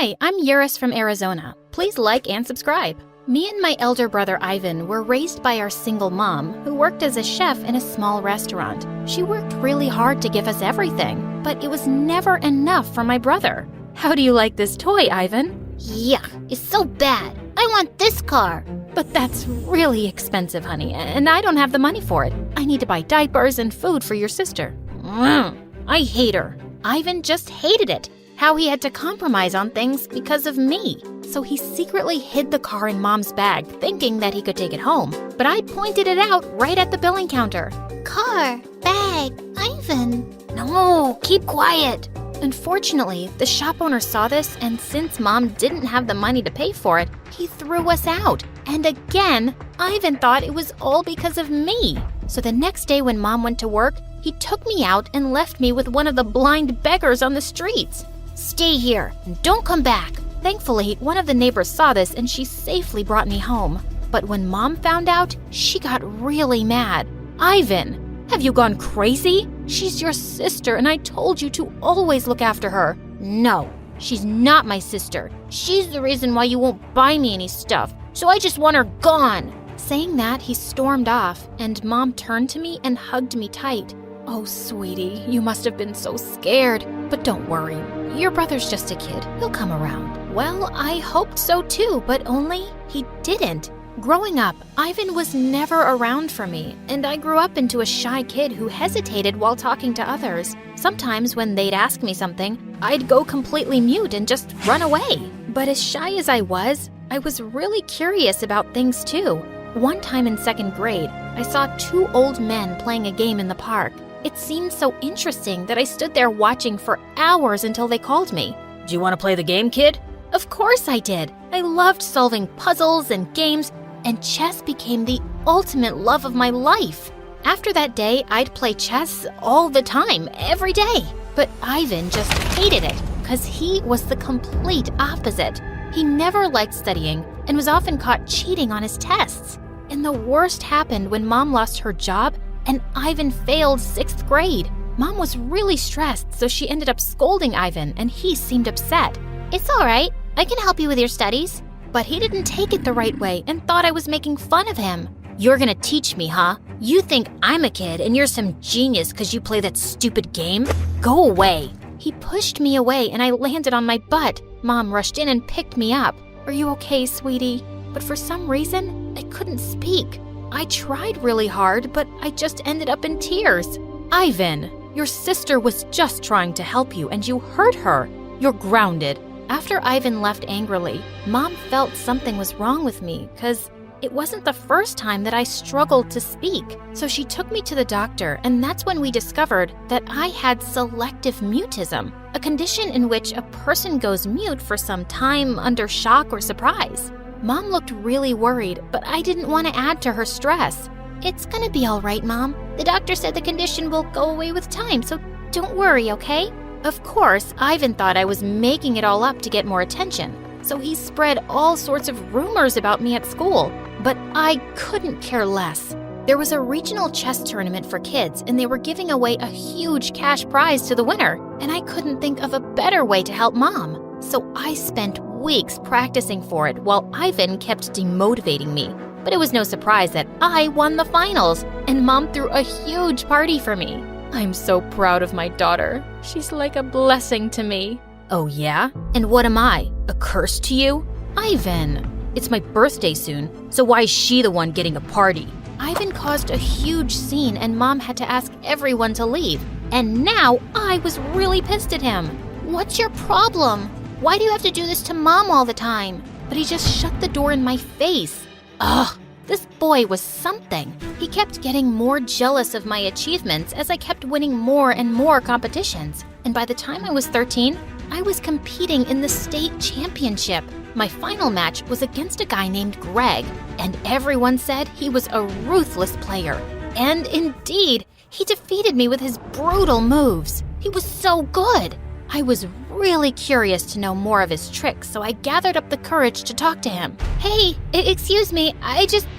Hi, I'm Doris from Arizona. Please like and subscribe. Me and my elder brother Ivan were raised by our single mom, who worked as a chef in a small restaurant. She worked really hard to give us everything, but it was never enough for my brother. How do you like this toy, Ivan? Yuck, it's so bad. I want this car. But that's really expensive, honey, and I don't have the money for it. I need to buy diapers and food for your sister. I hate her. Ivan just hated it. How he had to compromise on things because of me. So he secretly hid the car in Mom's bag, thinking that he could take it home. But I pointed it out right at the billing counter. Car, bag, Ivan. No, keep quiet. Unfortunately, the shop owner saw this, and since Mom didn't have the money to pay for it, he threw us out. And again, Ivan thought it was all because of me. So the next day when Mom went to work, he took me out and left me with one of the blind beggars on the streets. Stay here and don't come back. Thankfully, one of the neighbors saw this and she safely brought me home. But when Mom found out, she got really mad. Ivan, have you gone crazy? She's your sister and I told you to always look after her. No, she's not my sister. She's the reason why you won't buy me any stuff. So I just want her gone. Saying that, he stormed off and Mom turned to me and hugged me tight. Oh, sweetie, you must have been so scared. But don't worry, your brother's just a kid. He'll come around. Well, I hoped so too, but only he didn't. Growing up, Ivan was never around for me, and I grew up into a shy kid who hesitated while talking to others. Sometimes when they'd ask me something, I'd go completely mute and just run away. But as shy as I was really curious about things too. One time in second grade, I saw two old men playing a game in the park. It seemed so interesting that I stood there watching for hours until they called me. Do you want to play the game, kid? Of course I did. I loved solving puzzles and games, and chess became the ultimate love of my life. After that day, I'd play chess all the time, every day. But Ivan just hated it, because he was the complete opposite. He never liked studying and was often caught cheating on his tests. And the worst happened when Mom lost her job and Ivan failed 6th grade. Mom was really stressed, so she ended up scolding Ivan, and he seemed upset. It's all right. I can help you with your studies. But he didn't take it the right way and thought I was making fun of him. You're gonna teach me, huh? You think I'm a kid and you're some genius because you play that stupid game? Go away. He pushed me away and I landed on my butt. Mom rushed in and picked me up. Are you okay, sweetie? But for some reason, I couldn't speak. I tried really hard, but I just ended up in tears. Ivan, your sister was just trying to help you and you hurt her. You're grounded. After Ivan left angrily, Mom felt something was wrong with me because it wasn't the first time that I struggled to speak. So she took me to the doctor, and that's when we discovered that I had selective mutism, a condition in which a person goes mute for some time under shock or surprise. Mom looked really worried, but I didn't want to add to her stress. It's gonna be all right, Mom. The doctor said the condition will go away with time, so don't worry, okay? Of course, Ivan thought I was making it all up to get more attention, so he spread all sorts of rumors about me at school. But I couldn't care less. There was a regional chess tournament for kids, and they were giving away a huge cash prize to the winner, and I couldn't think of a better way to help Mom. So I spent weeks practicing for it while Ivan kept demotivating me. But it was no surprise that I won the finals, and Mom threw a huge party for me. I'm so proud of my daughter. She's like a blessing to me. Oh yeah? And what am I? A curse to you? Ivan. It's my birthday soon, so why is she the one getting a party? Ivan caused a huge scene and Mom had to ask everyone to leave. And now I was really pissed at him. What's your problem? Why do you have to do this to Mom all the time? But he just shut the door in my face. Ugh, this boy was something. He kept getting more jealous of my achievements as I kept winning more and more competitions. And by the time I was 13, I was competing in the state championship. My final match was against a guy named Greg, and everyone said he was a ruthless player. And indeed, he defeated me with his brutal moves. He was so good. I was really curious to know more of his tricks, so I gathered up the courage to talk to him. Hey, excuse me,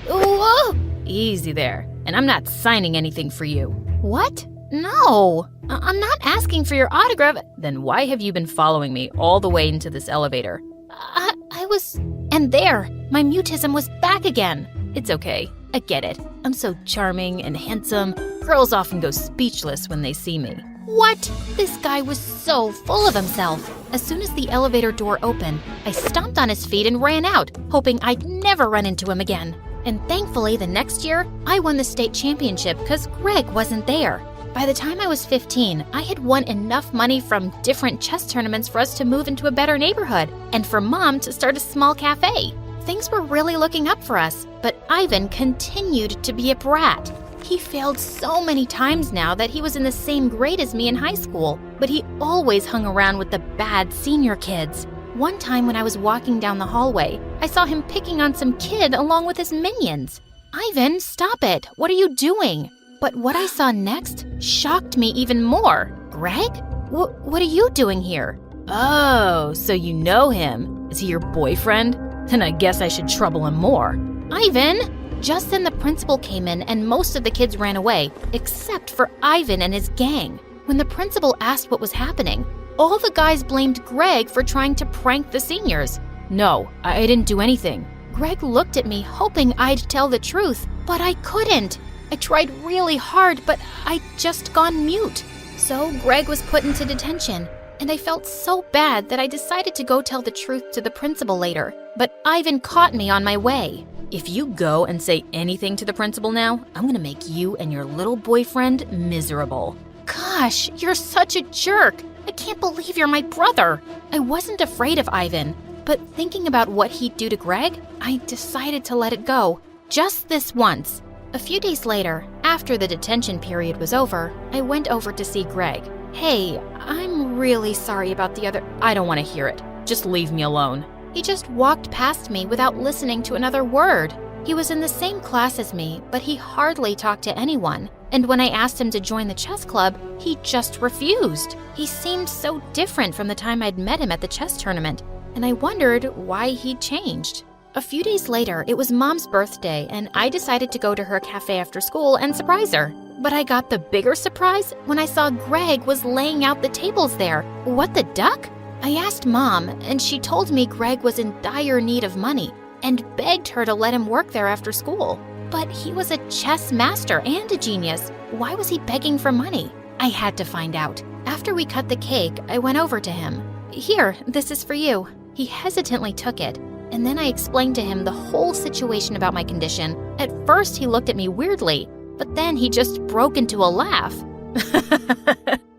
whoa! Easy there, and I'm not signing anything for you. What? No, I'm not asking for your autograph. Then why have you been following me all the way into this elevator? I was... And there, my mutism was back again. It's okay. I get it. I'm so charming and handsome. Girls often go speechless when they see me. What? This guy was so full of himself. As soon as the elevator door opened, I stomped on his feet and ran out, hoping I'd never run into him again. And thankfully, the next year, I won the state championship because Greg wasn't there. By the time I was 15, I had won enough money from different chess tournaments for us to move into a better neighborhood and for Mom to start a small cafe. Things were really looking up for us, but Ivan continued to be a brat. He failed so many times now that he was in the same grade as me in high school, but he always hung around with the bad senior kids. One time when I was walking down the hallway, I saw him picking on some kid along with his minions. Ivan, stop it! What are you doing? But what I saw next shocked me even more. Greg? What are you doing here? Oh, so you know him. Is he your boyfriend? Then I guess I should trouble him more. Ivan! Just then the principal came in and most of the kids ran away, except for Ivan and his gang. When the principal asked what was happening, all the guys blamed Greg for trying to prank the seniors. No, I didn't do anything. Greg looked at me hoping I'd tell the truth, but I couldn't. I tried really hard, but I'd just gone mute. So Greg was put into detention, and I felt so bad that I decided to go tell the truth to the principal later. But Ivan caught me on my way. If you go and say anything to the principal now, I'm gonna make you and your little boyfriend miserable. Gosh, you're such a jerk. I can't believe you're my brother. I wasn't afraid of Ivan, but thinking about what he'd do to Greg, I decided to let it go. Just this once. A few days later, after the detention period was over, I went over to see Greg. Hey, I'm really sorry about the other... I don't want to hear it. Just leave me alone. He just walked past me without listening to another word. He was in the same class as me, but he hardly talked to anyone. And when I asked him to join the chess club, he just refused. He seemed so different from the time I'd met him at the chess tournament, and I wondered why he'd changed. A few days later, it was Mom's birthday, and I decided to go to her cafe after school and surprise her. But I got the bigger surprise when I saw Greg was laying out the tables there. What the duck? I asked Mom, and she told me Greg was in dire need of money and begged her to let him work there after school. But he was a chess master and a genius. Why was he begging for money? I had to find out. After we cut the cake, I went over to him. Here, this is for you. He hesitantly took it, and then I explained to him the whole situation about my condition. At first, he looked at me weirdly, but then he just broke into a laugh.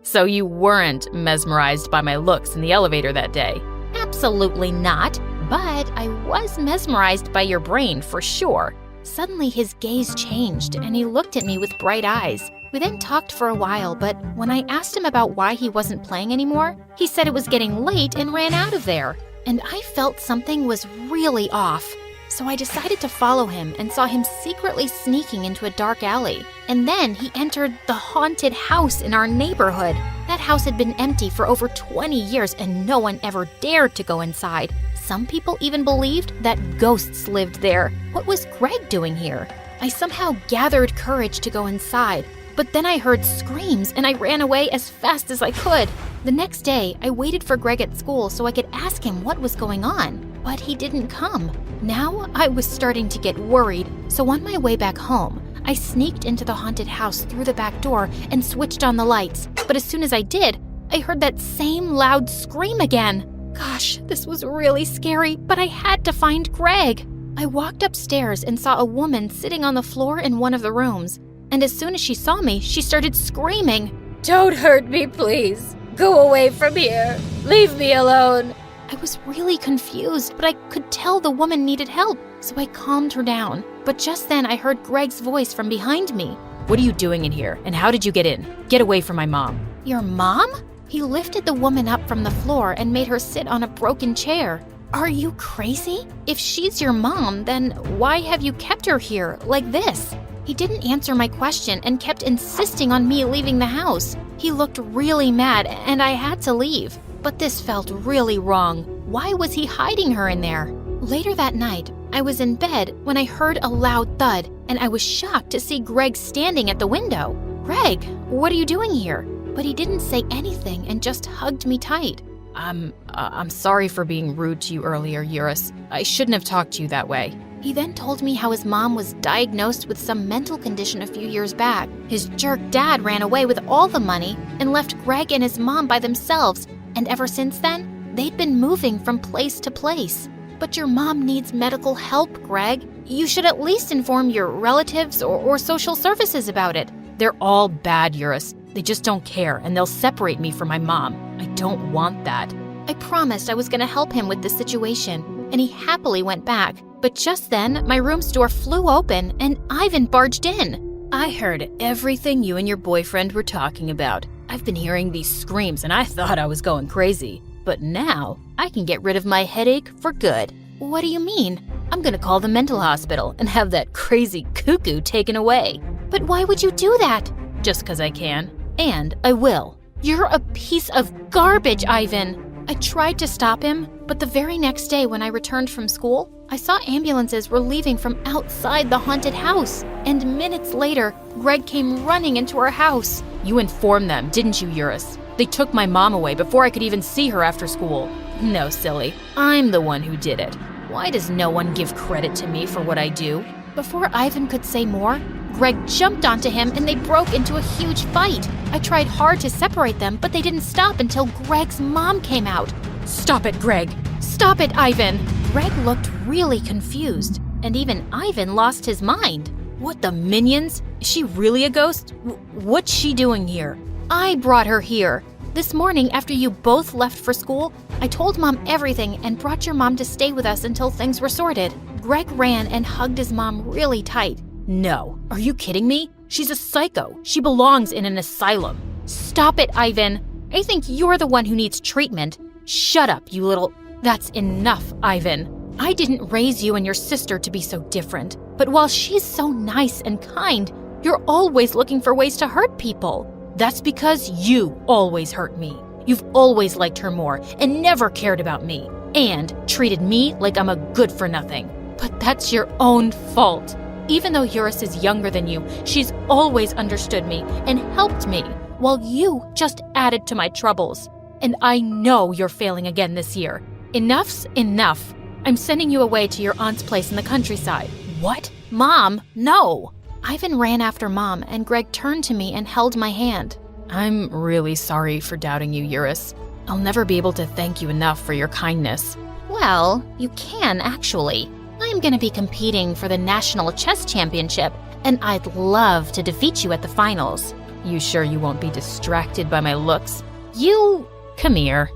So you weren't mesmerized by my looks in the elevator that day? Absolutely not, but I was mesmerized by your brain for sure. Suddenly his gaze changed and he looked at me with bright eyes. We then talked for a while, but when I asked him about why he wasn't playing anymore, he said it was getting late and ran out of there. And I felt something was really off. So I decided to follow him and saw him secretly sneaking into a dark alley. And then he entered the haunted house in our neighborhood. That house had been empty for over 20 years and no one ever dared to go inside. Some people even believed that ghosts lived there. What was Greg doing here? I somehow gathered courage to go inside, but then I heard screams and I ran away as fast as I could. The next day, I waited for Greg at school so I could ask him what was going on, but he didn't come. Now I was starting to get worried, so on my way back home, I sneaked into the haunted house through the back door and switched on the lights. But as soon as I did, I heard that same loud scream again. Gosh, this was really scary, but I had to find Greg. I walked upstairs and saw a woman sitting on the floor in one of the rooms. And as soon as she saw me, she started screaming, "Don't hurt me, please. Go away from here. Leave me alone." I was really confused, but I could tell the woman needed help, so I calmed her down. But just then I heard Greg's voice from behind me. What are you doing in here, and how did you get in? Get away from my mom. Your mom? He lifted the woman up from the floor and made her sit on a broken chair. Are you crazy? If she's your mom, then why have you kept her here like this? He didn't answer my question and kept insisting on me leaving the house. He looked really mad and I had to leave. But this felt really wrong. Why was he hiding her in there? Later that night, I was in bed when I heard a loud thud and I was shocked to see Greg standing at the window. Greg, what are you doing here? But he didn't say anything and just hugged me tight. I'm sorry for being rude to you earlier, Eurus. I shouldn't have talked to you that way. He then told me how his mom was diagnosed with some mental condition a few years back. His jerk dad ran away with all the money and left Greg and his mom by themselves, and ever since then, they'd been moving from place to place. But your mom needs medical help, Greg. You should at least inform your relatives or social services about it. They're all bad, Eurus. They just don't care, and they'll separate me from my mom. I don't want that. I promised I was going to help him with this situation, and he happily went back. But just then, my room's door flew open, and Ivan barged in. I heard everything you and your boyfriend were talking about. I've been hearing these screams, and I thought I was going crazy. But now, I can get rid of my headache for good. What do you mean? I'm gonna call the mental hospital and have that crazy cuckoo taken away. But why would you do that? Just 'cause I can. And I will. You're a piece of garbage, Ivan. I tried to stop him, but the very next day when I returned from school, I saw ambulances were leaving from outside the haunted house. And minutes later, Greg came running into our house. You informed them, didn't you, Eurus? They took my mom away before I could even see her after school. No, silly. I'm the one who did it. Why does no one give credit to me for what I do? Before Ivan could say more, Greg jumped onto him and they broke into a huge fight. I tried hard to separate them, but they didn't stop until Greg's mom came out. Stop it, Greg! Stop it, Ivan! Greg looked really confused, and even Ivan lost his mind. What the minions? Is she really a ghost? What's she doing here? I brought her here. This morning, after you both left for school, I told Mom everything and brought your mom to stay with us until things were sorted. Greg ran and hugged his mom really tight. No. Are you kidding me? She's a psycho. She belongs in an asylum. Stop it, Ivan. I think you're the one who needs treatment. Shut up, you little... That's enough, Ivan. I didn't raise you and your sister to be so different. But while she's so nice and kind, you're always looking for ways to hurt people. That's because you always hurt me. You've always liked her more and never cared about me. And treated me like I'm a good-for-nothing. But that's your own fault. Even though Eurus is younger than you, she's always understood me and helped me, while you just added to my troubles. And I know you're failing again this year. Enough's enough. I'm sending you away to your aunt's place in the countryside. What? Mom, no! Ivan ran after Mom, and Greg turned to me and held my hand. I'm really sorry for doubting you, Eurus. I'll never be able to thank you enough for your kindness. Well, you can actually. I'm going to be competing for the National Chess Championship, and I'd love to defeat you at the finals. You sure you won't be distracted by my looks? You... Come here.